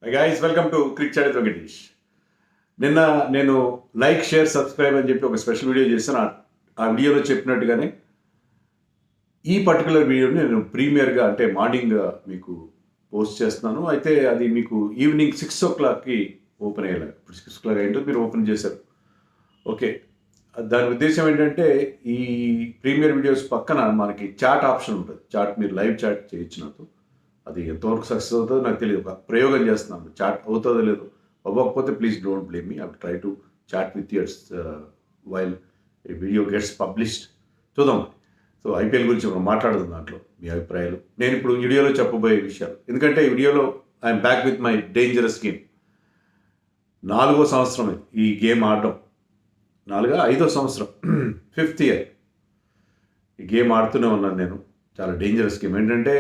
Guys welcome to cric chat Venkatesh. నిన్న నేను like share subscribe అని చెప్పి ఒక స్పెషల్ వీడియో చేశాను. ఆ వీడియోలో చెప్పినట్టుగానే ఈ పర్టికులర్ వీడియోని నేను ప్రీమియర్గా అంటే మార్నింగ్ మీకు పోస్ట్ చేస్తున్నాను. అయితే అది మీకు ఈవినింగ్ 6 o'clockకి ఓపెన్ అయ్యేలా. ఇప్పుడు 6 o'clock ఏంటో మీరు ఓపెన్ చేశారు. ఓకే, దాని ఉద్దేశం ఏంటంటే ఈ ప్రీమియర్ వీడియోస్ పక్కన మనకి చాట్ ఆప్షన్ ఉంటుంది. చాట్ మీరు లైవ్ చాట్ చేయొచ్చు నాతో. అది ఎంతవరకు సక్సెస్ అవుతుందో నాకు తెలియదు. ఒక ప్రయోగం చేస్తున్నాను, చాట్ అవుతుందో లేదో. అవ్వకపోతే please don't blame me. I will try to chat with yours while a video gets published. చూద్దాం. సో ఐపీఎల్ గురించి మనం మాట్లాడదాం, దాంట్లో మీ అభిప్రాయాలు. నేను ఇప్పుడు ఈ వీడియోలో చెప్పబోయే విషయాలు, ఎందుకంటే ఈ వీడియోలో I'm back with my dangerous game. 4వ సంవత్సరం ఈ గేమ్ ఆడడం. 5వ సంవత్సరం 5th ఇయర్ ఈ గేమ్ ఆడుతూనే ఉన్నాను నేను. చాలా డేంజరస్ గేమ్. ఏంటంటే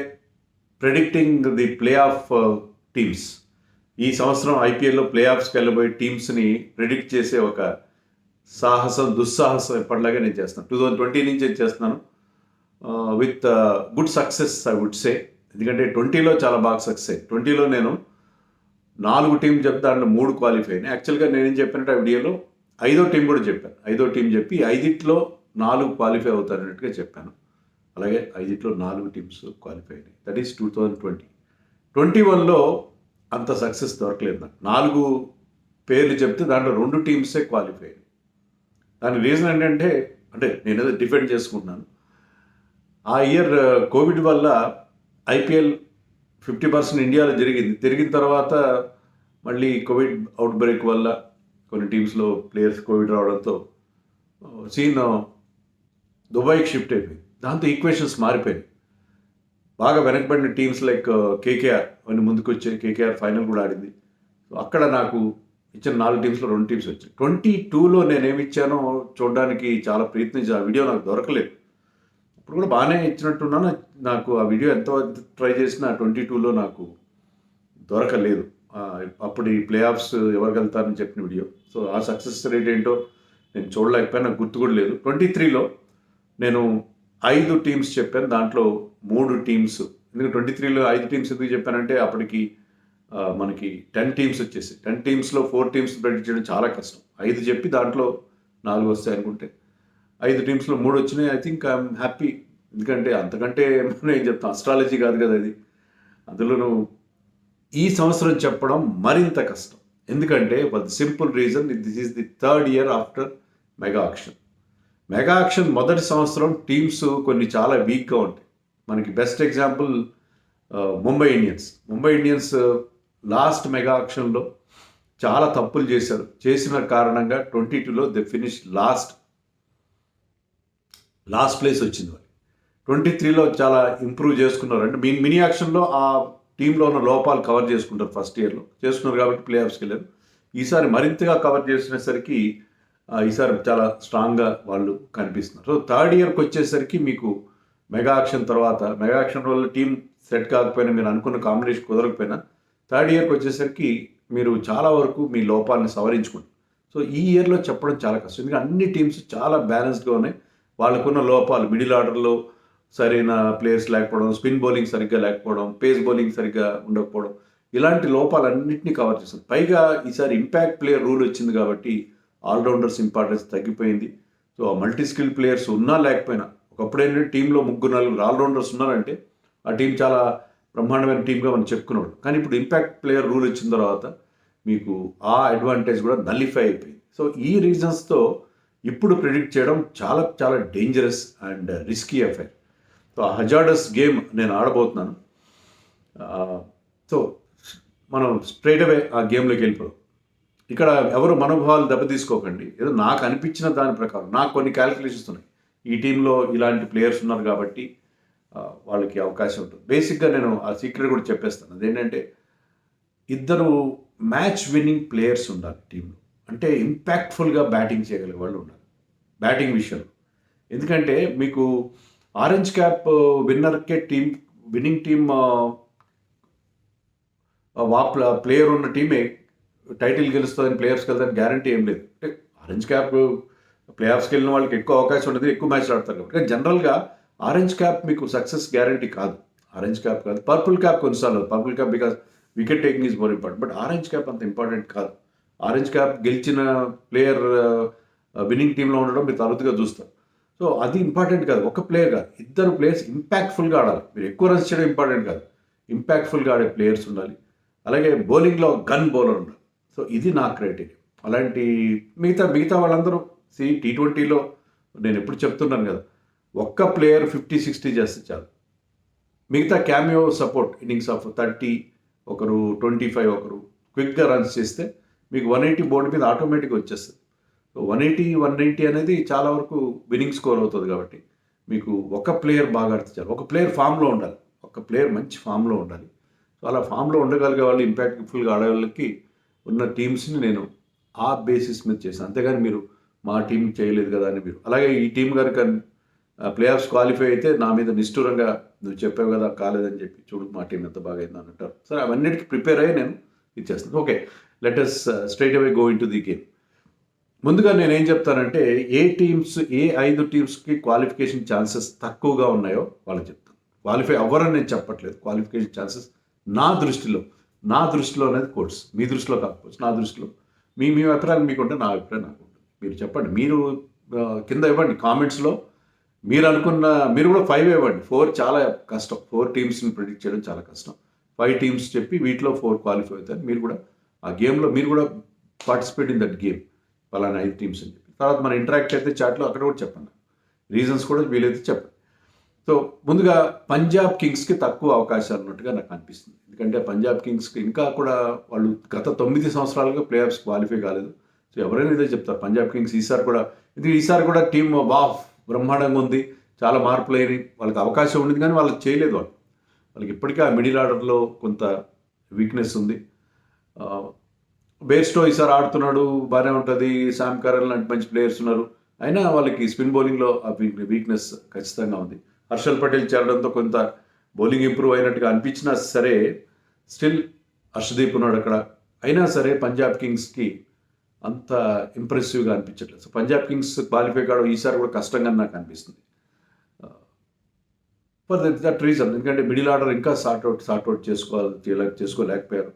predicting the play of teams. ఈ సంవత్సరం ఐపీఎల్లో ప్లే ఆఫ్స్కి వెళ్ళబోయే టీమ్స్ని ప్రెడిక్ట్ చేసే ఒక దుస్సాహసం ఎప్పటిలాగే నేను చేస్తాను. 2020 నుంచి చేస్తున్నాను with good success I would say. ఎందుకంటే 20లో చాలా బాగా సక్సెస్ అయ్యి. 20లో నేను 4 టీం చెప్తే దాంట్లో 3 క్వాలిఫై అయినాయి. యాక్చువల్గా నేనేం చెప్పినట్టు ఆ వీడియోలో 5వ టీం కూడా చెప్పాను. 5వ టీం చెప్పి 5లో 4 క్వాలిఫై అవుతారన్నట్టుగా చెప్పాను. అలాగే 5లో 4 టీమ్స్ క్వాలిఫై అయినాయి. That is 2020. 21లో అంత సక్సెస్ దొరకలేదు నాకు. 4 పేర్లు చెప్తే దాంట్లో 2 టీమ్సే క్వాలిఫై అయినాయి. దాని రీజన్ ఏంటంటే, అంటే నేను ఏదో డిఫెండ్ చేసుకుంటున్నాను. ఆ ఇయర్ కోవిడ్ వల్ల ఐపీఎల్ 50% ఇండియాలో జరిగిన తర్వాత మళ్ళీ కోవిడ్ అవుట్ బ్రేక్ వల్ల కొన్ని టీమ్స్లో ప్లేయర్స్ కోవిడ్ రావడంతో సీన్ దుబాయ్కి షిఫ్ట్ అయిపోయింది. దాంతో ఈక్వేషన్స్ మారిపోయాయి. బాగా వెనకబడిన టీమ్స్ లైక్ కేకేఆర్ అని ముందుకు వచ్చాయి. కేకేఆర్ ఫైనల్ కూడా ఆడింది. సో అక్కడ నాకు ఇచ్చిన 4 టీమ్స్లో 2 టీమ్స్ వచ్చాయి. 22లో నేనేమి ఇచ్చానో చూడడానికి చాలా ప్రయత్నించి ఆ వీడియో నాకు దొరకలేదు. ఇప్పుడు కూడా బాగానే ఇచ్చినట్టున్నాను. నాకు ఆ వీడియో ఎంత ట్రై చేసినా 22లో నాకు దొరకలేదు. అప్పుడు ఈ ప్లే ఆఫ్స్ ఎవరికి వెళ్తారని చెప్పిన వీడియో. సో ఆ సక్సెస్ రేట్ ఏంటో నేను చూడలేకపోయినా, నాకు గుర్తు కూడా లేదు. 23లో నేను 5 టీమ్స్ చెప్పాను. దాంట్లో 3 టీమ్స్. ఎందుకంటే 23లో 5 టీమ్స్ ఎందుకు చెప్పానంటే అప్పటికి మనకి 10 టీమ్స్ వచ్చేసి 10 టీమ్స్లో 4 టీమ్స్ ప్రెడిక్ట్ చేయడం చాలా కష్టం. 5 చెప్పి దాంట్లో 4 వస్తాయి అనుకుంటే 5 టీమ్స్లో 3 వచ్చినాయి. I think I'm happy. ఎందుకంటే అంతకంటే మనం ఏం చెప్తాం, అస్ట్రాలజీ కాదు కదా అది. అందులోనూ ఈ సంవత్సరం చెప్పడం మరింత కష్టం. ఎందుకంటే for the simple reason, this is the 3rd year after mega auction. Mega auction మొదటి సంవత్సరం టీమ్స్ కొన్ని చాలా వీక్గా ఉంటాయి. మనకి best example Mumbai Indians last mega ఆక్షన్లో చాలా తప్పులు చేసిన కారణంగా 22లో ది ఫినిష్ లాస్ట్ ప్లేస్ వచ్చింది. వాళ్ళు 23లో చాలా ఇంప్రూవ్ చేసుకున్నారు. అంటే మినీ యాక్షన్లో ఆ టీంలో ఉన్న లోపాలు కవర్ చేసుకుంటారు. ఫస్ట్ ఇయర్లో చేసుకున్నారు కాబట్టి ప్లే ఆఫ్స్కి వెళ్ళారు. ఈసారి మరింతగా కవర్ చేసినసరికి ఈసారి చాలా స్ట్రాంగ్గా వాళ్ళు కనిపిస్తున్నారు. సో 3rd ఇయర్కి వచ్చేసరికి మీకు మెగా ఆక్షన్ వల్ల టీం సెట్ కాకపోయినా, మీరు అనుకున్న కాంబినేషన్ కుదరకపోయినా 3rd ఇయర్కి వచ్చేసరికి మీరు చాలా వరకు మీ లోపాలని సవరించుకుంటారు. సో ఈ ఇయర్లో చెప్పడం చాలా కష్టం. ఎందుకంటే అన్ని టీమ్స్ చాలా బ్యాలెన్స్డ్గా ఉన్నాయి. వాళ్ళకున్న లోపాలు మిడిల్ ఆర్డర్లో సరైన ప్లేయర్స్ లేకపోవడం, స్పిన్ బౌలింగ్ సరిగ్గా లేకపోవడం, పేస్ బౌలింగ్ సరిగ్గా ఉండకపోవడం, ఇలాంటి లోపాలన్నింటినీ కవర్ చేస్తారు. పైగా ఈసారి ఇంపాక్ట్ ప్లేయర్ రూల్ వచ్చింది కాబట్టి ఆల్రౌండర్స్ ఇంపార్టెన్స్ తగ్గిపోయింది. సో ఆ మల్టీ స్కిల్ ప్లేయర్స్ ఉన్నా లేకపోయినా, ఒకప్పుడు ఏంటంటే టీంలో 3-4 ఆల్రౌండర్స్ ఉన్నారంటే ఆ టీం చాలా బ్రహ్మాండమైన టీంగా మనం చెప్పుకునేవాడు. కానీ ఇప్పుడు ఇంపాక్ట్ ప్లేయర్ రూల్ వచ్చిన తర్వాత మీకు ఆ అడ్వాంటేజ్ కూడా నల్లిఫై అయిపోయింది. సో ఈ రీజన్స్తో ఇప్పుడు ప్రిడిక్ట్ చేయడం చాలా చాలా dangerous and risky affair. So ఆ హజార్డస్ గేమ్ నేను ఆడబోతున్నాను. సో మనం స్ట్రైట్ అవే ఆ గేమ్లోకి వెళ్ళిపోదాం. ఇక్కడ ఎవరు మనోభావాలు దెబ్బతీసుకోకండి. ఏదో నాకు అనిపించిన దాని ప్రకారం నాకు కొన్ని క్యాలిక్యులేషన్స్ ఉన్నాయి. ఈ టీంలో ఇలాంటి ప్లేయర్స్ ఉన్నారు కాబట్టి వాళ్ళకి అవకాశం ఉంటుంది. బేసిక్గా నేను ఆ సీక్రెట్ కూడా చెప్పేస్తాను. అదేంటంటే 2 మ్యాచ్ విన్నింగ్ ప్లేయర్స్ ఉండాలి టీంలో. అంటే ఇంపాక్ట్ఫుల్గా బ్యాటింగ్ చేయగలిగే వాళ్ళు ఉండాలి బ్యాటింగ్ విషయంలో. ఎందుకంటే మీకు ఆరెంజ్ క్యాప్ విన్నర్కే విన్నింగ్ టీమ్ ప్లేయర్ ఉన్న టీమే టైటిల్ గెలుస్తుందని, ప్లేయర్స్కి వెళ్తారని గ్యారంటీ ఏం లేదు. అంటే ఆరెంజ్ క్యాప్ ప్లే ఆఫ్స్కి వెళ్ళిన వాళ్ళకి ఎక్కువ అవకాశం ఉంటుంది, ఎక్కువ మ్యాచ్లు ఆడతారు కాబట్టి. కానీ జనరల్గా ఆరెంజ్ క్యాప్ మీకు సక్సెస్ గ్యారంటీ కాదు. ఆరెంజ్ క్యాప్ కాదు, పర్పుల్ క్యాప్ కొన్నిసార్లు. Purple cap because wicket taking is more important. But orange cap అంత ఇంపార్టెంట్ కాదు. ఆరెంజ్ క్యాప్ గెలిచిన ప్లేయర్ విన్నింగ్ టీంలో ఉండడం మీరు తరచుగా చూస్తారు. సో అది ఇంపార్టెంట్ కాదు, ఒక ప్లేయర్ కాదు, ఇద్దరు ప్లేయర్స్ ఇంపాక్ట్ఫుల్గా ఆడాలి. మీరు ఎక్కువ రన్స్ చేయడం ఇంపార్టెంట్ కాదు, ఇంపాక్ట్ఫుల్గా ఆడే ప్లేయర్స్ ఉండాలి. అలాగే బౌలింగ్లో గన్ బౌలర్ ఉండాలి. సో ఇది నా క్రైటీరియా. అలాంటి మిగతా వాళ్ళందరూ T20లో నేను ఎప్పుడు చెప్తున్నాను కదా, ఒక్క ప్లేయర్ 50-60 చేస్తే చాలు. మిగతా క్యామియో సపోర్ట్ ఇన్నింగ్స్ ఆఫ్ 30, ఒకరు 25, ఒకరు క్విక్గా రన్స్ చేస్తే మీకు 180 బోర్డు మీద ఆటోమేటిక్గా వచ్చేస్తుంది. సో 180 అనేది చాలా వరకు విన్నింగ్ స్కోర్ అవుతుంది. కాబట్టి మీకు ఒక ప్లేయర్ బాగా ఆడితే చాలు. ఒక ప్లేయర్ ఫామ్లో ఉండాలి, ఒక ప్లేయర్ మంచి ఫామ్లో ఉండాలి. సో అలా ఫామ్లో ఉండగలిగే వాళ్ళు, ఇంపాక్ట్ఫుల్గా ఆడే వాళ్ళకి ఉన్న టీమ్స్ని నేను ఆ బేసిస్ మీద చేశాను. అంతేగాని మీరు మా టీం చేయలేదు కదా అని మీరు, అలాగే ఈ టీం కనుక ప్లే ఆఫ్స్ క్వాలిఫై అయితే నా మీద నిష్ఠూరంగా నువ్వు చెప్పావు కదా కాలేదని చెప్పి, చూడు మా టీం ఎంత బాగా అయిందని అంటారు. సరే, అవన్నిటికీ ప్రిపేర్ అయ్యి నేను ఇచ్చేస్తాను. Okay, let us straight away go in to the game. ముందుగా నేనేం చెప్తానంటే, ఏ 5 టీమ్స్కి క్వాలిఫికేషన్ ఛాన్సెస్ తక్కువగా ఉన్నాయో వాళ్ళకి చెప్తాను. క్వాలిఫై అవ్వరని నేను చెప్పట్లేదు. క్వాలిఫికేషన్ ఛాన్సెస్ నా దృష్టిలో అనేది కోర్స్, మీ దృష్టిలో కాకపోవచ్చు, నా దృష్టిలో. మీ అభిప్రాయం మీకుంటే నా అభిప్రాయం నాకు ఉంటుంది. మీరు చెప్పండి, మీరు కింద ఇవ్వండి కామెంట్స్లో. మీరు కూడా 5 ఇవ్వండి. 4 చాలా కష్టం, 4 టీమ్స్ని ప్రిడిక్ట్ చేయడం చాలా కష్టం. 5 టీమ్స్ చెప్పి వీటిలో 4 క్వాలిఫై అవుతారు. మీరు కూడా ఆ గేమ్లో మీరు కూడా పార్టిసిపేట్ ఇన్ దట్ గేమ్, పలానా 5 టీమ్స్ అని చెప్పి. తర్వాత మన ఇంటరాక్ట్ అయితే చాట్లో అక్కడ కూడా చెప్పండి, రీజన్స్ కూడా వీలైతే చెప్పండి. సో ముందుగా పంజాబ్ కింగ్స్కి తక్కువ అవకాశాలు ఉన్నట్టుగా నాకు అనిపిస్తుంది. ఎందుకంటే పంజాబ్ కింగ్స్కి ఇంకా కూడా వాళ్ళు గత 9 సంవత్సరాలుగా ప్లే ఆఫ్స్ క్వాలిఫై కాలేదు. సో ఎవరైనా ఇదే చెప్తారు, పంజాబ్ కింగ్స్ ఈసారి కూడా టీమ్ బ్రహ్మాండంగా ఉంది, చాలా మార్పులు అయినాయి, వాళ్ళకి అవకాశం ఉండేది కానీ వాళ్ళకి చేయలేదు. వాళ్ళకి ఇప్పటికీ ఆ మిడిల్ ఆర్డర్లో కొంత వీక్నెస్ ఉంది. బేర్స్టో ఈసారి ఆడుతున్నాడు, బాగానే ఉంటుంది, శామ్ కరన్ లాంటి మంచి ప్లేయర్స్ ఉన్నారు, అయినా వాళ్ళకి స్పిన్ బౌలింగ్లో ఆ వీక్నెస్ ఖచ్చితంగా ఉంది. హర్షల్ పటేల్ చేరడంతో కొంత బౌలింగ్ ఇంప్రూవ్ అయినట్టుగా అనిపించినా సరే, స్టిల్ హర్షదీప్ ఉన్నాడు అక్కడ, అయినా సరే పంజాబ్ కింగ్స్కి అంత ఇంప్రెసివ్గా అనిపించట్లేదు. సో పంజాబ్ కింగ్స్ క్వాలిఫై కావడం ఈసారి కూడా కష్టంగా నాకు అనిపిస్తుంది. ఫర్ దట్ రీజన్, ఎందుకంటే మిడిల్ ఆర్డర్ ఇంకా సార్ట్అవుట్ చేసుకోలేకపోయారు.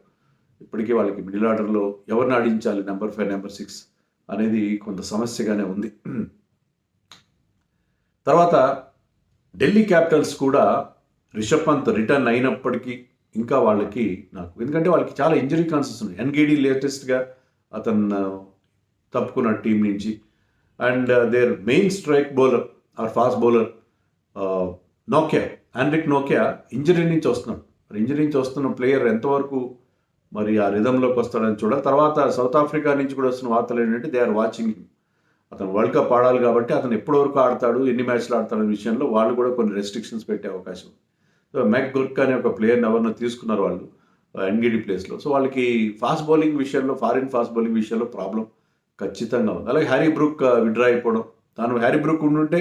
ఇప్పటికీ వాళ్ళకి మిడిల్ ఆర్డర్లో ఎవరిని ఆడించాలి, నెంబర్ 5, నెంబర్ 6 అనేది కొంత సమస్యగానే ఉంది. తర్వాత ఢిల్లీ క్యాపిటల్స్ కూడా రిషబ్ పంత్ రిటర్న్ అయినప్పటికీ ఇంకా వాళ్ళకి ఎందుకంటే వాళ్ళకి చాలా ఇంజరీ కాన్సెస్ ఉన్నాయి. ఎన్గిడి లేటెస్ట్గా అతను తప్పుకున్న టీం నుంచి. And their main strike bowler are fast bowler Anrich నోకియా ఇంజరీ నుంచి వస్తున్నాడు. మరి ఇంజరీ నుంచి వస్తున్న ప్లేయర్ ఎంతవరకు మరి ఆ రిధంలోకి వస్తాడని చూడాలి. తర్వాత సౌత్ ఆఫ్రికా నుంచి కూడా వస్తున్న వార్తలు ఏంటంటే, దే ఆర్ వాచింగ్ హిమ్. అతను వరల్డ్ కప్ ఆడాలి కాబట్టి అతను ఎప్పటి వరకు ఆడతాడు, ఎన్ని మ్యాచ్లు ఆడతాడనే విషయంలో వాళ్ళు కూడా కొన్ని రెస్ట్రిక్షన్స్ పెట్టే అవకాశం. సో మ్యాక్ గుర్క్ అనే ఒక ప్లేయర్ని ఎవరినో తీసుకున్నారు వాళ్ళు ఎన్గిడి ప్లేస్లో. సో వాళ్ళకి ఫాస్ట్ బౌలింగ్ విషయంలో, ఫారిన్ ఫాస్ట్ బౌలింగ్ విషయంలో ప్రాబ్లం ఖచ్చితంగా ఉంది. అలాగే హ్యారీ బ్రూక్ విత్డ్రా అయిపోవడం, హ్యారీ బ్రూక్ ఉండుంటే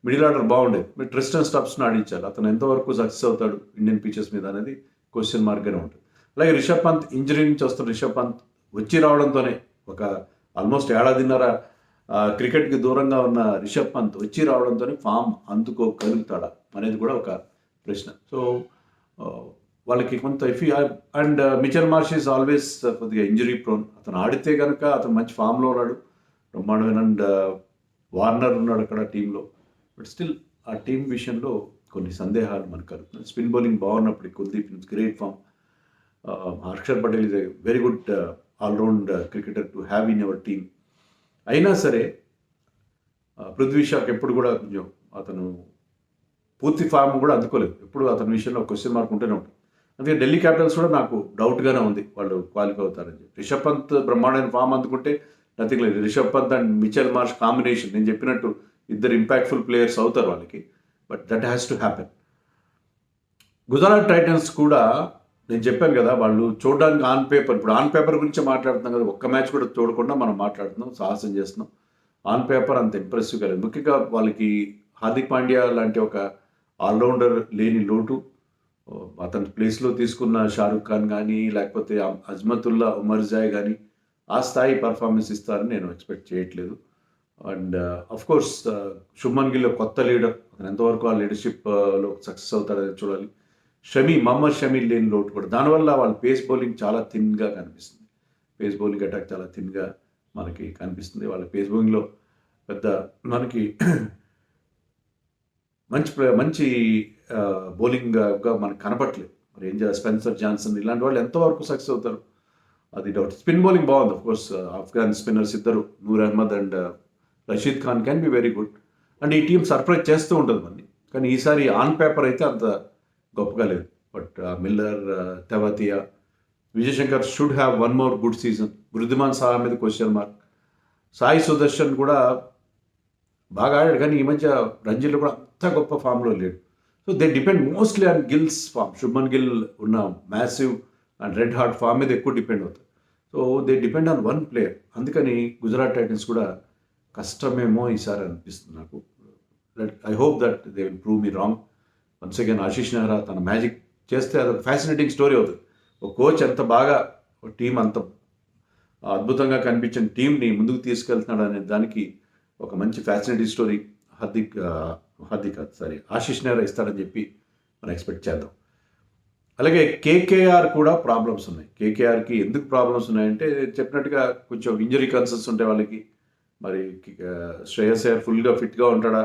మిడిల్ ఆర్డర్ బాగుండేది. మీరు ట్రిస్టన్ స్టబ్స్ని ఆడించాలి, అతను ఎంతవరకు సక్సెస్ అవుతాడు ఇండియన్ పిచెస్ మీద అనేది క్వశ్చన్ మార్క్గానే ఉంటుంది. అలాగే రిషబ్ పంత్ ఇంజరీ నుంచి వస్తున్న రిషబ్ పంత్ వచ్చి రావడంతోనే, ఒక ఆల్మోస్ట్ ఏడాదిన్నర క్రికెట్కి దూరంగా ఉన్న రిషబ్ పంత్ వచ్చి రావడంతోనే ఫామ్ అందుకోగలుగుతాడా అనేది కూడా ఒక ప్రశ్న. సో వాళ్ళకి కొంత and Mitchell Marsh is always కొద్దిగా ఇంజరీ ప్రోన్. అతను ఆడితే కనుక అతను మంచి ఫామ్లో ఉన్నాడు, బ్రహ్మాండమైన. అండ్ వార్నర్ ఉన్నాడు అక్కడ టీంలో. బట్ స్టిల్ ఆ టీం విషయంలో కొన్ని సందేహాలు మనకు కలుగుతున్నాయి. స్పిన్ బౌలింగ్ బాగున్నప్పుడు Kuldeep great form, Harshal Patel is a very good allround cricketer to have in our team. అయినా సరే పృథ్వీ షాకి ఎప్పుడు కూడా కొంచెం అతను పూర్తి ఫామ్ కూడా అందుకోలేదు. ఎప్పుడు అతని విషయంలో క్వశ్చన్ మార్క్ ఉంటూనే ఉంటుంది. అందుకే ఢిల్లీ క్యాపిటల్స్ కూడా నాకు డౌట్గానే ఉంది వాళ్ళు క్వాలిఫై అవుతారని చెప్పి. రిషబ్ పంత్ బ్రహ్మాండమైన ఫామ్ అందుకుంటే నథింగ్ లేదు. Rishabh Pant and Mitchell Marsh combination, నేను చెప్పినట్టు ఇద్దరు ఇంపాక్ట్ఫుల్ ప్లేయర్స్ అవుతారు వాళ్ళకి. But that has to happen. Gujarat Titans కూడా నేను చెప్పాను కదా, వాళ్ళు చూడడానికి ఇప్పుడు ఆన్ పేపర్ గురించి మాట్లాడుతున్నాం కదా, ఒక్క మ్యాచ్ కూడా చూడకుండా మనం మాట్లాడుతున్నాం, సాహసం చేస్తున్నాం. ఆన్ పేపర్ అంత ఇంప్రెసివ్గా లేదు. ముఖ్యంగా వాళ్ళకి హార్దిక్ పాండ్యా లాంటి ఒక ఆల్రౌండర్ లేని లోటు, అతని ప్లేస్లో తీసుకున్న షారుఖ్ ఖాన్ కానీ లేకపోతే అజ్మతుల్లా ఉమర్జాయ్ కానీ ఆ స్థాయి పర్ఫార్మెన్స్ ఇస్తారని నేను ఎక్స్పెక్ట్ చేయట్లేదు. అండ్ అఫ్కోర్స్ శుభ్మన్ గిల్ కొత్త లీడర్, అతను ఎంతవరకు ఆ లీడర్షిప్లో సక్సెస్ అవుతాడని చూడాలి. మహమ్మద్ షమీ లేని లోటు కూడా. దానివల్ల వాళ్ళ పేస్ బౌలింగ్ చాలా థిన్గా కనిపిస్తుంది. పేస్ బౌలింగ్ అటాక్ చాలా థిన్గా మనకి కనిపిస్తుంది. వాళ్ళ పేస్ బౌలింగ్లో పెద్ద మనకి మంచి బౌలింగ్గా మనకు కనపట్లేదు. మరి ఏం చేయాలి, స్పెన్సర్ జాన్సన్ ఇలాంటి వాళ్ళు ఎంతవరకు సక్సెస్ అవుతారు అది డౌట్. స్పిన్ బౌలింగ్ బాగుంది, ఆఫ్ కోర్స్ ఆఫ్ఘన్ స్పిన్నర్స్ ఇద్దరు Noor Ahmad and Rashid Khan can be very good. And ఈ టీం సర్ప్రైజ్ చేస్తూ ఉంటుంది మనని. కానీ ఈసారి ఆన్ పేపర్ అయితే అంత గొప్పగా లేదు. But Miller, Tewatia, Vijay Shankar should have one more good season. Wriddhiman Saha మీద క్వశ్చన్ మార్క్. సాయి సుదర్శన్ కూడా బాగా ఆడాడు, కానీ ఈ మధ్య రంజీలో కూడా అంత గొప్ప ఫామ్లో లేడు. So they depend mostly on Gill's form. Shubman Gill ఉన్న massive and red hot form మీద ఎక్కువ డిపెండ్ అవుతుంది. So they depend on one player. అందుకని గుజరాత్ టైటన్స్ కూడా కష్టమేమో ఈసారి అనిపిస్తుంది నాకు. I hope that they will prove me wrong. Once again Ashish Nehra తన మ్యాజిక్ చేస్తే అదొక ఫ్యాసినేటింగ్ స్టోరీ అవుతుంది. ఒక కోచ్ ఎంత బాగా టీం అంత అద్భుతంగా కనిపించిన టీంని ముందుకు తీసుకెళ్తున్నాడు అనే దానికి ఒక మంచి ఫ్యాసినేటింగ్ స్టోరీ ఆశీష్ నెహ్రా ఇస్తాడని చెప్పి మనం ఎక్స్పెక్ట్ చేద్దాం. అలాగే కేకేఆర్ కూడా ప్రాబ్లమ్స్ ఉన్నాయి. కేకేఆర్కి ఎందుకు ప్రాబ్లమ్స్ ఉన్నాయంటే చెప్పినట్టుగా కొంచెం ఇంజరీ కన్సర్న్స్ ఉంటాయి వాళ్ళకి. మరి శ్రేయస్ అయ్యర్ ఫుల్గా ఫిట్గా ఉంటాడా,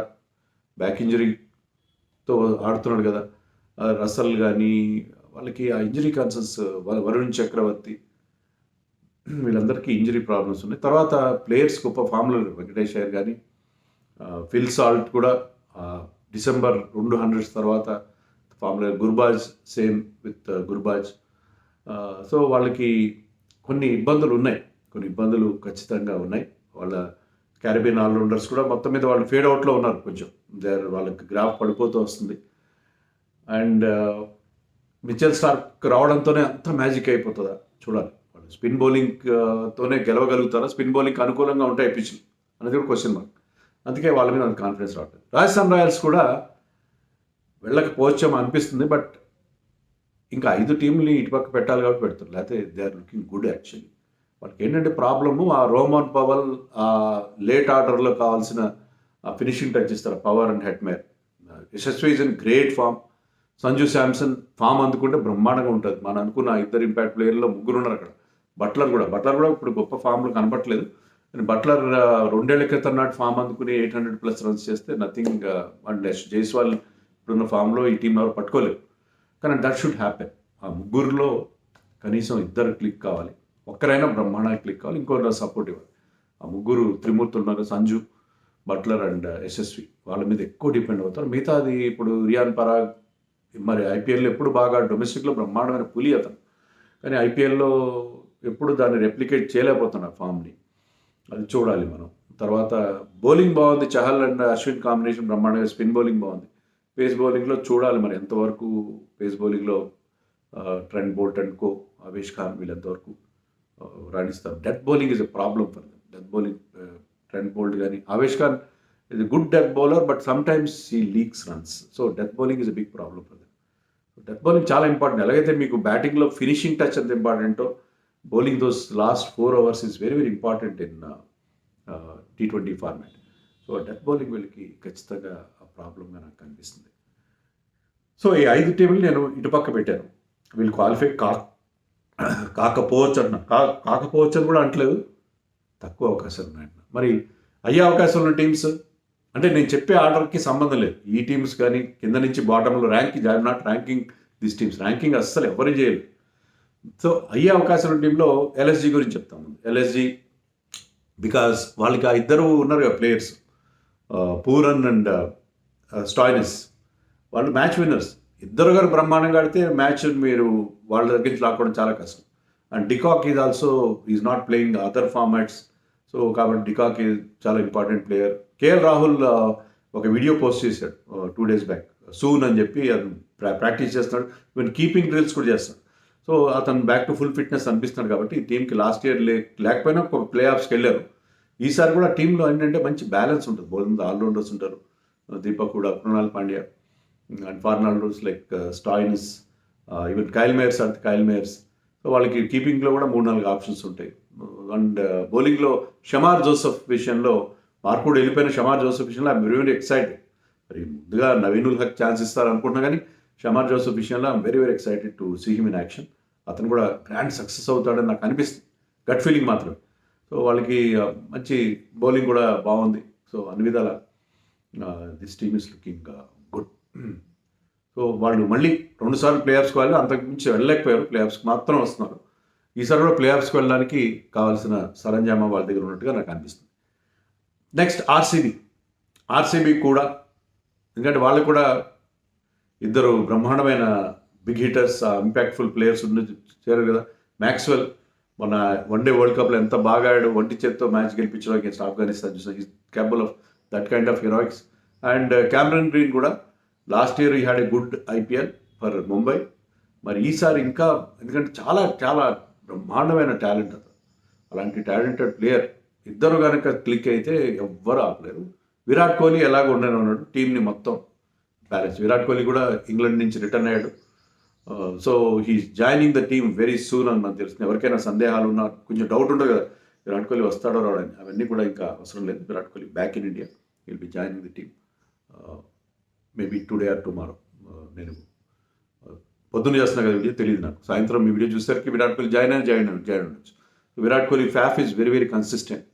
బ్యాక్ ఇంజరీతో ఆడుతున్నాడు కదా. రసల్ కానీ వాళ్ళకి ఆ ఇంజరీ కన్సర్న్స్, వరుణ్ చక్రవర్తి వీళ్ళందరికీ ఇంజరీ ప్రాబ్లమ్స్ ఉన్నాయి. తర్వాత ప్లేయర్స్ గొప్ప ఫామ్లో వెంకటేష్ అయ్యర్ కానీ ఫిల్ సాల్ట్ కూడా డిసెంబర్ 200 తర్వాత ఫామ్లో, Gurbaz same with Gurbaz. So వాళ్ళకి కొన్ని ఇబ్బందులు ఖచ్చితంగా ఉన్నాయి. వాళ్ళ క్యారిబియన్ ఆల్రౌండర్స్ కూడా మొత్తం మీద వాళ్ళు ఫేడ్ అవుట్లో ఉన్నారు. కొంచెం వాళ్ళకి గ్రాఫ్ పడిపోతూ వస్తుంది. అండ్ మిచెల్ స్టార్క్ రావడంతోనే అంత మ్యాజిక్ అయిపోతుందా చూడాలి. వాళ్ళు స్పిన్ బౌలింగ్తోనే గెలవగలుగుతారా, స్పిన్ బౌలింగ్ అనుకూలంగా ఉంటాయి పిచ్లు అనేది కూడా క్వశ్చన్ మార్క్. అందుకే వాళ్ళ మీద అంత కాన్ఫిడెన్స్ రావట్లేదు. రాజస్థాన్ రాయల్స్ కూడా వెళ్ళకపోవచ్చేమో అనిపిస్తుంది. బట్ ఇంకా 5 టీంని ఇటుపక్క పెట్టాలి కాబట్టి పెడతారు, లేకపోతే they are looking good actually. వాళ్ళకి ఏంటంటే ప్రాబ్లము ఆ రోమన్ పవల్ ఆ లేట్ ఆర్డర్లో కావాల్సిన ఫినిషింగ్ టచ్ ఇస్తారు, Powell and Hetmyer. Yashasvi is in great form. Sanju Samson form అందుకుంటే బ్రహ్మాండంగా ఉంటుంది. మనం అనుకున్న 2 ఇంపాక్ట్ ప్లేయర్లో 3 ఉన్నారు అక్కడ. బట్లర్ కూడా ఇప్పుడు గొప్ప ఫామ్లో కనపట్లేదు. కానీ బట్లర్ 2 ఏళ్ల క్రితం నాటి ఫామ్ అందుకుని 800+ రన్స్ చేస్తే నథింగ్ అండ్ లెస్. జైస్వాల్ ఇప్పుడున్న ఫామ్లో ఈ టీం ఎవరు పట్టుకోలేరు. కానీ దట్ షుడ్ హ్యాపెన్. ఆ 3లో కనీసం 2 క్లిక్ కావాలి, ఒక్కరైనా బ్రహ్మాండంగా క్లిక్ కావాలి, ఇంకొకరు సపోర్ట్ ఇవ్వాలి. ఆ 3 త్రిమూర్తులు ఉన్నారు, సంజు, బట్లర్ అండ్ యశస్వి. వాళ్ళ మీద ఎక్కువ డిపెండ్ అవుతారు. మిగతాది ఇప్పుడు రియాన్ పరాగ్ మరి ఐపీఎల్లో ఎప్పుడు బాగా డొమెస్టిక్లో బ్రహ్మాండమైన పులి అతను, కానీ ఐపీఎల్లో ఎప్పుడు దాన్ని రెప్లికేట్ చేయలేకపోతున్నారు ఫామ్ని. అది చూడాలి మనం. తర్వాత బౌలింగ్ బాగుంది, చహల్ అండ్ అశ్విన్ కాంబినేషన్ బ్రహ్మాండంగా. స్పిన్ బౌలింగ్ బాగుంది. పేస్ బౌలింగ్లో చూడాలి మరి ఎంతవరకు పేస్ బౌలింగ్లో Trent Boult and co, Avesh Khan వీళ్ళు ఎంతవరకు రాణిస్తారు. Death bowling is a problem for them. Death bowling Trent Boult కానీ Avesh Khan is a good death bowler, but sometimes he leaks runs. So death bowling is a big problem for them. So death bowling చాలా important. ఎలాగైతే మీకు బ్యాటింగ్లో finishing touch ఎంత ఇంపార్టెంటో, bowling those last 4 hours is very very important in T20 format. So death bowling వీళ్ళకి ఖచ్చితంగా ప్రాబ్లంగా నాకు కనిపిస్తుంది. సో ఈ 5 టీంలు నేను ఇటుపక్క పెట్టాను. వీళ్ళు క్వాలిఫై కాకపోవచ్చు అన్న, కాకపోవచ్చు అని కూడా అంటలేదు, తక్కువ అవకాశాలు ఉన్నాయన్న. మరి అయ్యే అవకాశం ఉన్న టీమ్స్ అంటే నేను చెప్పే ఆర్డర్కి సంబంధం లేదు. ఈ టీమ్స్ కానీ కింద నుంచి బాటంలో ranking, I'm not ranking this teams. Ranking అస్సలు ఎవరు చేయలేదు. సో అయ్యే అవకాశం ఉన్న టీంలో ఎల్ఎస్జీ గురించి చెప్తాము. ఎల్ఎస్జీ బికాస్ వాళ్ళకి ఆ 2 ఉన్నారు కదా ప్లేయర్స్, పూరన్ అండ్ స్టాయినిస్. వాళ్ళు మ్యాచ్ విన్నర్స్. 2 గారు బ్రహ్మాండంగా ఆడితే మ్యాచ్ మీరు వాళ్ళ దగ్గర నుంచి లాక్కోవడం చాలా కష్టం. And de Kock is also is not playing other formats. So కాబట్టి డికాక్ చాలా ఇంపార్టెంట్ ప్లేయర్. కేఎల్ రాహుల్ ఒక వీడియో పోస్ట్ చేశాడు 2 days బ్యాక్, సూన్ అని చెప్పి. అతను ప్రాక్టీస్ చేస్తున్నాడు, ఈవెన్ కీపింగ్ డ్రిల్స్ కూడా చేస్తాడు. సో అతను బ్యాక్ టు ఫుల్ ఫిట్నెస్ అనిపిస్తున్నాడు. కాబట్టి ఈ టీంకి లాస్ట్ ఇయర్ లేకపోయినా ఒక ప్లే ఆఫ్స్కి వెళ్ళారు. ఈసారి కూడా టీంలో ఏంటంటే మంచి బ్యాలెన్స్ ఉంటుంది. బౌలింగ్ ఆల్రౌండర్స్ ఉంటారు, దీపక్ కూడా, Krunal Pandya and foreign allrounders like Stoinis, even Kyle Mayers. So వాళ్ళకి కీపింగ్లో కూడా 3-4 ఆప్షన్స్ ఉంటాయి. అండ్ బౌలింగ్లో షమార్ జోసెఫ్ విషయంలో, మార్కుడు వెళ్ళిపోయిన షమార్ జోసెఫ్ విషయంలో ఐఎమ్ వెరీ వెరీ ఎక్సైటెడ్. మరి ముందుగా నవీన్ ఉల్ హక్ ఛాన్స్ ఇస్తారనుకుంటున్నా, కానీ షమార్ జోసెఫ్ విషయంలో I'm very very excited to see him in action. అతను కూడా గ్రాండ్ సక్సెస్ అవుతాడని నాకు అనిపిస్తుంది, గట్ ఫీలింగ్ మాత్రం. సో వాళ్ళకి మంచి బౌలింగ్ కూడా బాగుంది. సో అన్ని విధాల this team is looking good. So వాళ్ళు మళ్ళీ 2 సార్లు ప్లే ఆఫ్స్కి వెళ్ళి అంతకుమించి వెళ్ళలేకపోయారు, ప్లే ఆఫ్స్కి మాత్రం వస్తున్నారు. ఈసారి కూడా ప్లే ఆఫ్స్కి వెళ్ళడానికి కావాల్సిన సరంజామా వాళ్ళ దగ్గర ఉన్నట్టుగా నాకు అనిపిస్తుంది. నెక్స్ట్ ఆర్సీబీ కూడా, ఎందుకంటే వాళ్ళు కూడా ఇద్దరు బ్రహ్మాండమైన బిగ్ హిటర్స్, ఇంపాక్ట్ఫుల్ ప్లేయర్స్ చేరారు కదా. మ్యాక్స్వెల్ మన వన్డే వరల్డ్ కప్లో ఎంత బాగా ఆడాడు, ఒంటి చేత్తో మ్యాచ్ గెలిపించడం అగేన్స్ట్ ఆఫ్ఘనిస్తాన్ చూసాం. Is capable of that kind of heroics. And Cameron green కూడా లాస్ట్ ఇయర్ ఈ had a good IPL for Mumbai. మరి ఈసారి ఇంకా, ఎందుకంటే చాలా చాలా బ్రహ్మాండమైన టాలెంట్ అతను. అలాంటి టాలెంటెడ్ ప్లేయర్ ఇద్దరు కనుక క్లిక్ అయితే ఎవ్వరు ఆపలేరు. విరాట్ కోహ్లీ ఎలాగ ఉండనే ఉన్నాడు, టీంని మొత్తం బ్యాలెన్స్. విరాట్ కోహ్లీ కూడా ఇంగ్లాండ్ నుంచి రిటర్న్ అయ్యాడు. So he's joining the team very soon అని మనకు తెలుస్తుంది. ఎవరికైనా సందేహాలు ఉన్నా, కొంచెం డౌట్ ఉండదు కదా విరాట్ కోహ్లీ వస్తాడో రావడని, అవన్నీ కూడా ఇంకా అవసరం లేదు. Virat Kohli back in India, will be joining the team maybe today or tomorrow. నేను పొద్దున్న చేస్తున్నా కదా వీడియో, తెలియదు నాకు. సాయంత్రం మీ వీడియో చూసేసరికి విరాట్ కోహ్లీ జాయిన్ ఉండొచ్చు. Virat Kohli Faf is very very consistent.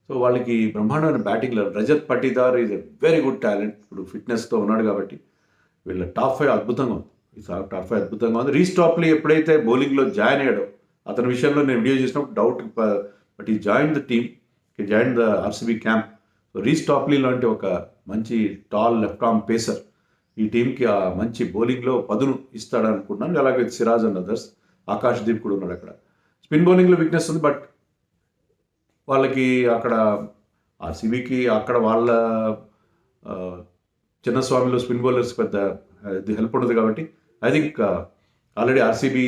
So వాళ్ళకి బ్రహ్మాండమైన బ్యాటింగ్లో Rajat Patidar is a very good talent. ఇప్పుడు ఫిట్నెస్తో ఉన్నాడు కాబట్టి వీళ్ళ టాప్ 5 అద్భుతంగా ఉంది. ఈసారి టాప్ 5 అద్భుతంగా ఉంది. రీస్టాప్లీ ఎప్పుడైతే బౌలింగ్లో జాయిన్ అయ్యాడో, అతని విషయంలో నేను వీడియో చేసినప్పుడు doubt, but he join the team, he join the RCB camp. So Reece Topley లాంటి ఒక మంచి టాల్ లెఫ్ట్ ఆర్మ్ పేసర్ ఈ టీంకి ఆ మంచి బౌలింగ్లో పదును ఇస్తాడనుకున్నాను. అలాగే సిరాజ్ అండ్ అదర్స్, ఆకాష్ దీప్ కూడా ఉన్నాడు అక్కడ. స్పిన్ బౌలింగ్లో వీక్నెస్ ఉంది, బట్ వాళ్ళకి అక్కడ ఆర్సీబీకి అక్కడ వాళ్ళ చిన్నస్వామిలో స్పిన్ బౌలర్స్ పెద్ద హెల్ప్ ఉండదు కాబట్టి ఐ థింక్ ఆల్రెడీ ఆర్సీబీ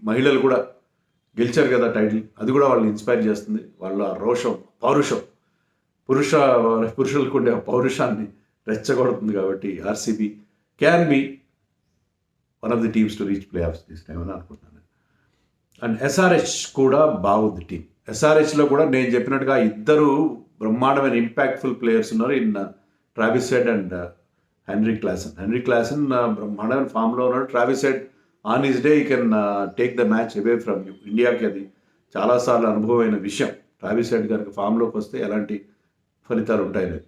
మహిళలు కూడా గెలిచారు కదా టైటిల్, అది కూడా వాళ్ళని ఇన్స్పైర్ చేస్తుంది. వాళ్ళ రోషం, పౌరుషం, పురుషులకు ఉండే పౌరుషాన్ని రెచ్చగొడుతుంది. కాబట్టి RCB can be one of the teams to reach play offs this time అని అనుకుంటున్నాను. అండ్ ఎస్ఆర్హెచ్ కూడా బాగుంది టీం. ఎస్ఆర్హెచ్లో కూడా నేను చెప్పినట్టుగా ఇద్దరు బ్రహ్మాండమైన ఇంపాక్ట్ఫుల్ ప్లేయర్స్ ఉన్నారు, in Travis Head and Henry Klaasen బ్రహ్మాండమైన ఫామ్లో ఉన్నాడు. Travis Head on his day he can take the match away from you. ఇండియాకి అది చాలాసార్లు అనుభవమైన విషయం. ట్రావిస్ హెడ్ కనుక ఫామ్లోకి వస్తే ఎలాంటి ఫలితాలు ఉంటాయని.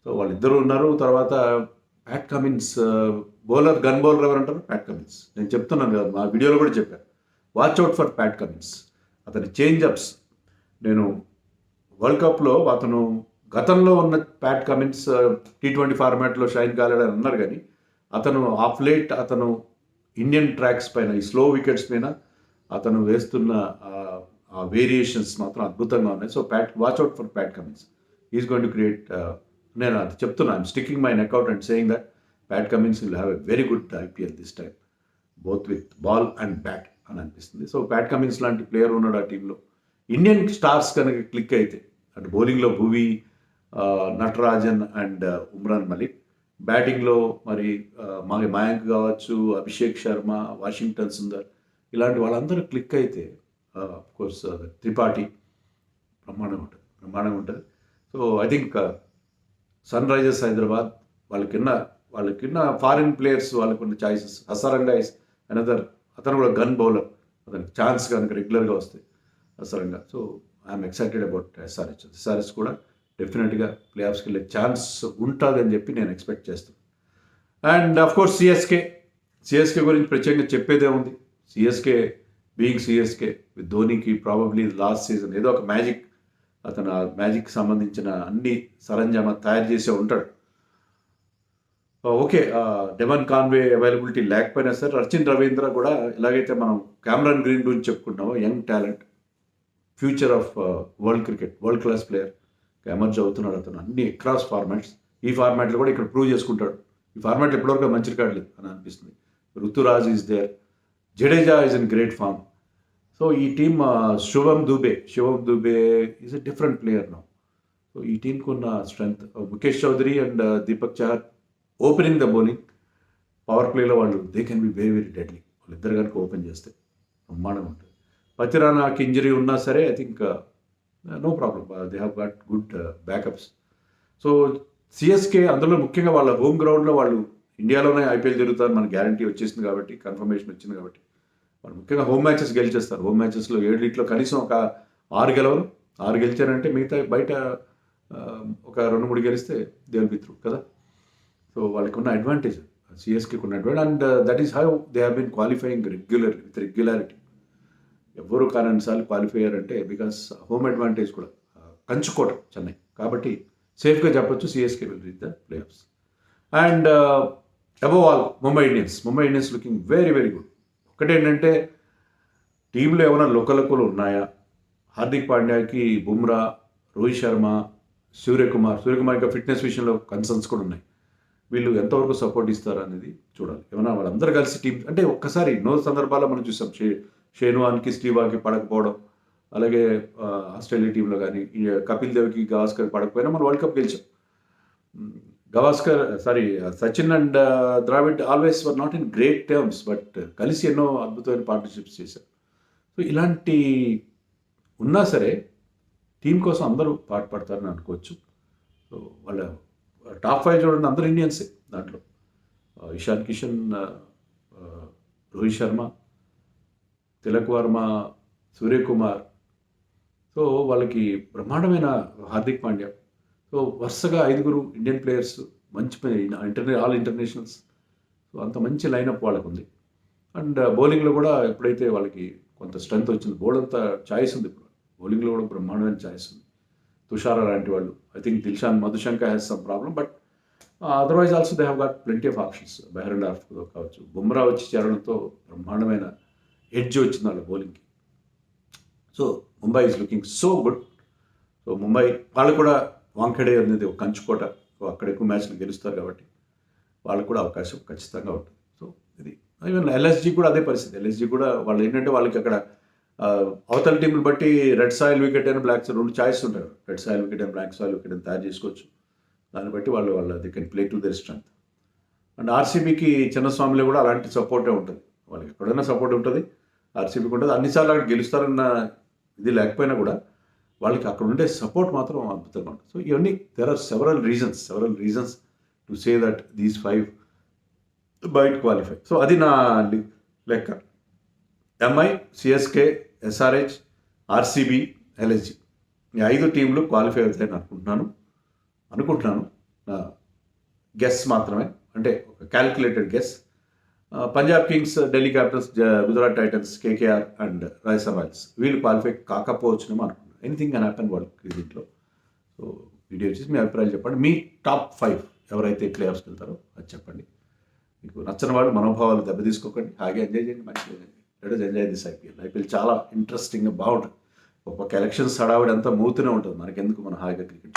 సో వాళ్ళిద్దరూ ఉన్నారు. తర్వాత Pat Cummins bowler, gun bowler ఎవరు అంటారు? Pat Cummins. నేను చెప్తున్నాను కదా, మా వీడియోలో కూడా చెప్పాను, watch out for Pat Cummins. అతని చేంజ్అప్స్, నేను వరల్డ్ కప్లో అతను గతంలో ఉన్న ప్యాట్ కమిన్స్ T20 ఫార్మాట్లో షైన్ కాలేడని అన్నారు, కానీ అతను ఆఫ్ లేట్ అతను ఇండియన్ ట్రాక్స్ పైన, ఈ స్లో వికెట్స్ పైన అతను వేస్తున్న ఆ వేరియేషన్స్ మాత్రం అద్భుతంగా ఉన్నాయి. So watch out for Pat Cummins. Is going to create, నేను అది చెప్తున్నాను, I'm sticking my neck out and saying that Pat Cummins will have a very good IPL this time, both with ball and bat అని అనిపిస్తుంది. So Pat Cummins లాంటి player ఉన్నాడు ఆ టీంలో. Indian stars కనుక క్లిక్ అయితే, అటు బౌలింగ్లో భువి, నటరాజన్ అండ్ ఉమ్రాన్ మలిక్, బ్యాటింగ్లో మరి మయాంక్ కావచ్చు, అభిషేక్ శర్మ, వాషింగ్టన్ సుందర్, ఇలాంటి వాళ్ళందరూ క్లిక్ అయితే కోర్స్ త్రిపాఠి బ్రహ్మాండంగా ఉంటుంది. So I think Sunrisers Hyderabad వాళ్ళకిన్న ఫారిన్ ప్లేయర్స్, వాళ్ళకున్న చాయిసెస్. హసరంగా ఇస్ అనదర్, అతను కూడా గన్ బౌలర్, అతనికి ఛాన్స్ కనుక రెగ్యులర్గా వస్తాయి Hasaranga. So I'm excited about SRH కూడా డెఫినెట్గా ప్లే ఆఫ్స్కి వెళ్ళే ఛాన్స్ ఉంటుందని చెప్పి నేను ఎక్స్పెక్ట్ చేస్తాను. అండ్ ఆఫ్ కోర్స్ సిఎస్కే గురించి ప్రత్యేకంగా చెప్పేదే ఉంది. సిఎస్కే విత్ ధోనికి ప్రాబబ్లీ లాస్ట్ సీజన్ ఏదో ఒక మ్యాజిక్, అతను ఆ మ్యాజిక్ సంబంధించిన అన్ని సరంజామా తయారు చేసే ఉంటాడు. ఓకే, డెవన్ కాన్వే అవైలబిలిటీ లేకపోయినా సరే, రచిన్ రవీంద్ర కూడా ఎలాగైతే మనం క్యామరన్ గ్రీన్ గురించి చెప్పుకుంటున్నామో, young talent, future of world cricket, world class player emerge అవుతున్నాడు అతను అన్ని అక్రాస్ ఫార్మాట్స్. ఈ ఫార్మాట్లో కూడా ఇక్కడ ప్రూవ్ చేసుకుంటాడు. ఈ ఫార్మాట్లో ఎప్పటివరకు మంచి రికార్డు లేదు అని అనిపిస్తుంది. Ruturaj is there, Jadeja is in great form. So ఈ team Shivam Dube is a different player now. So ఈ టీంకి ఉన్న strength, Mukesh Choudhary and Deepak Chahar opening the bowling, power ప్లేలో వాళ్ళు they can be very very deadly. వాళ్ళిద్దరు కనుక ఓపెన్ చేస్తే బ్రహ్మాండంగా ఉంటుంది. పతిరానాకి ఇంజరీ ఉన్నా సరే I think no problem, they have got good backups. So CSK అందులో ముఖ్యంగా వాళ్ళ హోమ్ గ్రౌండ్లో వాళ్ళు ఇండియాలోనే ఐపీఎల్ జరుగుతుంది మన గ్యారంటీ వచ్చేసింది కాబట్టి, కన్ఫర్మేషన్ వచ్చింది కాబట్టి వాళ్ళు ముఖ్యంగా హోమ్ మ్యాచెస్ గెలిచేస్తారు. హోమ్ మ్యాచెస్లో 7 కనీసం ఒక 6 గెలవరు. 6 గెలిచారంటే మిగతా బయట ఒక 2-3 గెలిస్తే దే విల్ బి త్రూ కదా. సో వాళ్ళకి ఉన్న అడ్వాంటేజ్, సిఎస్కేకి ఉన్న advantage, and that is how they have been qualifying regularity. ఎవరు కానన్నిసార్లు క్వాలిఫై అయ్యారంటే బికాస్ హోమ్ అడ్వాంటేజ్ కూడా, కంచుకోట చెన్నై కాబట్టి సేఫ్గా చెప్పొచ్చు CSK will reach the playoffs. And above all Mumbai Indians looking very very good. ఒకటేంటంటే టీంలో ఏమైనా లోకల్ ఉన్నాయా, హార్దిక్ పాండ్యాకి బుమ్రా, రోహిత్ శర్మ, సూర్యకుమార్ ఇంకా ఫిట్నెస్ విషయంలో కన్సర్న్స్ కూడా ఉన్నాయి. వీళ్ళు ఎంతవరకు సపోర్ట్ ఇస్తారు అనేది చూడాలి. ఏమైనా వాళ్ళందరూ కలిసి టీం అంటే ఒక్కసారి ఎన్నో సందర్భాల్లో మనం చూసాం, షేన్వాన్కి స్టీవాకి పడకపోవడం, అలాగే ఆస్ట్రేలియా టీంలో కానీ కపిల్ దేవ్కి గవాస్కర్ పడకపోయినా మనం వరల్డ్ కప్ గెలిచాం. Sachin and Dravid always were not in great terms, but కలిసి ఎన్నో అద్భుతమైన పార్ట్నర్షిప్స్ చేశారు. సో ఇలాంటి ఉన్నా సరే టీం కోసం అందరూ పాటుపడతారని అనుకోవచ్చు. సో వాళ్ళ టాప్ 5 చూడండి, అందరూ ఇండియన్సే. దాంట్లో ఇషాన్ కిషన్, రోహిత్ శర్మ, తిలక్ వర్మ, సూర్యకుమార్, సో వాళ్ళకి బ్రహ్మాండమైన హార్దిక్ పాండ్యా. సో వరుసగా 5 ఇండియన్ ప్లేయర్స్, మంచి ఆల్ ఇంటర్నేషనల్స్. సో అంత మంచి లైనప్ వాళ్ళకు ఉంది. అండ్ బౌలింగ్లో కూడా ఎప్పుడైతే వాళ్ళకి కొంత స్ట్రెంత్ వచ్చింది, బౌల్ అంతా ఛాయిస్ ఉంది. ఇప్పుడు బౌలింగ్లో కూడా బ్రహ్మాండమైన ఛాయిస్ ఉంది. తుషారా లాంటి వాళ్ళు, I think Dilshan Madushanka has some problem, but otherwise also they have got plenty of options. Behrendorff కావచ్చు, బుమ్రా వచ్చి చేరడంతో బ్రహ్మాండమైన ఎడ్జ్ వచ్చింది వాళ్ళ బౌలింగ్కి. So Mumbai is looking so good. So Mumbai వాళ్ళు కూడా వాంఖడే అనేది ఒక కంచుకోట, సో అక్కడ ఎక్కువ మ్యాచ్లు గెలుస్తారు కాబట్టి వాళ్ళకు కూడా అవకాశం ఖచ్చితంగా ఉంటుంది. సో ఇది ఈవెన్ ఎల్ఎస్జీ కూడా అదే పరిస్థితి. ఎల్ఎస్జీ కూడా వాళ్ళు ఏంటంటే వాళ్ళకి అక్కడ అవతల టీంని బట్టి రెడ్ సాయిల్ వికెట్ అయినా బ్లాక్ సాయిల్ 2 చాయిస్ ఉంటాయి. రెడ్ సాయిల్ వికెట్ అయినా బ్లాక్ సాయిల్ వికెట్ అయినా తయారు చేసుకోవచ్చు. దాన్ని బట్టి వాళ్ళు they can play to their strength. And ఆర్సీబీకి చిన్నస్వామిలో కూడా అలాంటి సపోర్టే ఉంటుంది. వాళ్ళకి ఎక్కడైనా సపోర్ట్ ఉంటుంది, ఆర్సీబీకి ఉంటుంది. అన్నిసార్లు అక్కడ గెలుస్తారన్న ఇది లేకపోయినా కూడా వాళ్ళకి అక్కడ ఉండే సపోర్ట్ మాత్రం అద్భుతంగా ఉంటుంది. సో ఇవన్నీ there are several reasons to say that these 5 might qualify. So అది నా లెక్క. MI, CSK, SRH, RCB, LSG ఈ 5 టీంలు క్వాలిఫై అవుతాయని అనుకుంటున్నాను. నా గెస్ మాత్రమే, అంటే ఒక calculated guess. Punjab Kings, Delhi Capitals, Gujarat Titans, KKR and Rajasthan Royals వీళ్ళు క్వాలిఫై కాకపోవచ్చునేమో అనుకుంటున్నాను. ఎనీథింగ్ కెన్ హ్యాపెన్ వరల్డ్ క్రికెట్లో. సో వీడియో వచ్చేసి మీ అభిప్రాయాలు చెప్పండి. మీ టాప్ 5 ఎవరైతే ప్లే ఆఫ్స్కి వెళ్తారో అది చెప్పండి. మీకు నచ్చని వాళ్ళు మనోభావాలు దెబ్బతీసుకోకండి, హాయిగా ఎంజాయ్ చేయండి, మంచిగా ఎంజాయ్ దిస్ ఐపీఎల్ చాలా ఇంట్రెస్టింగ్గా బాగుంటుంది. ఒక ఎలక్షన్స్ హడావిడి అంతా మూతూనే ఉంటుంది, మనకెందుకు, మన హాయిగా క్రికెట్